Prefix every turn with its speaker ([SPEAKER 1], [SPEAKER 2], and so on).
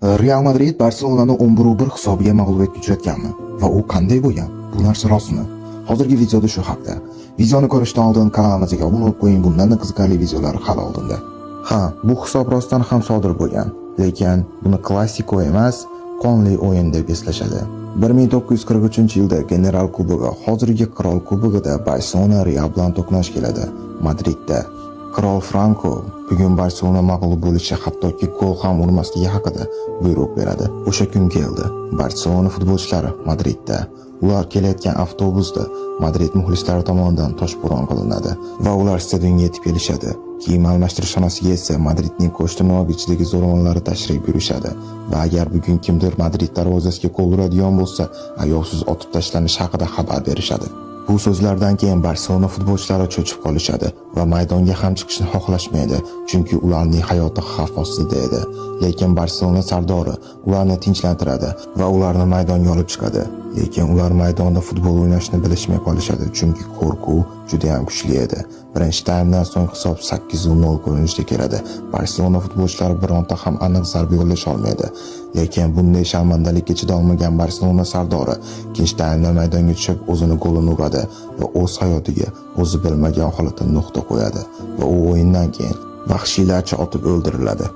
[SPEAKER 1] Real Madrid Barselonani 11-1 hisobiga mag'lubiyatga uchratganmi va u qanday bo'lgan? Bu narsa rostmi? Hozirgi videoda shu haqda. Videoni ko'rishdan oldin kanalimizga obuna bo'lib qo'ying, bundan qiziqarli videolar hali oldinda. Ha, bu hisob rostdan ham sodir bo'lgan, lekin buni klassiko emas, qonli o'yin deb eslashadi. 1943-yilda General Kubogi, hozirgi Qirol Kubogida Barselona Real bilan to'qnash keladi, Madridda. Qirol Franco bugun Barselona mag'lub bo'lishi, hattoki gol ham urmasligi haqida buyruq beradi. O'sha kun keldi. Barselona futbolchilari Madridda. Ular kelayotgan avtobusda Madrid muxlislari tomonidan toshbo'ron qilinadi va ular stadionga yetib kelishadi. Kiyim almashtirish xonasiga esa Madridning Qo'shtirnoq ichidagi zo'ravonlari tashrif buyurishadi va agar bugun kimdir Madrid darvozasiga gol uradigan bo'lsa, ayoqsiz otib tashlanishi haqida xabar berishadi. Bu so'zlardan keyin Barselona futbolchilari cho'chib qolishadi va maydonga ham chiqishni xohlashmaydi, chunki ularning hayoti xavf ostida edi. Lekin Barselona sardori ularni tinchlantiradi va ularni maydonga olib chiqadi. Lekin ular maydonda futbol o'ynashni bilishmay qolishadi, chunki qo'rquv juda ham kuchli edi. Birinchi taymdan so'ng hisob 8-0 ko'rinishga keladi. Barselona futbolchilari bironta ham aniq zarba yo'llasha olmaydi. Lekin bunday sharmandalikka chidolmagan Barselona sardori ikkinchi taymda maydonga tushib o'zini golini uradi va o'z hayotiga o'zi bilmagan holatda nuqta qo'yadi va u o'yindan keyin vahshiylarcha otib o'ldiriladi.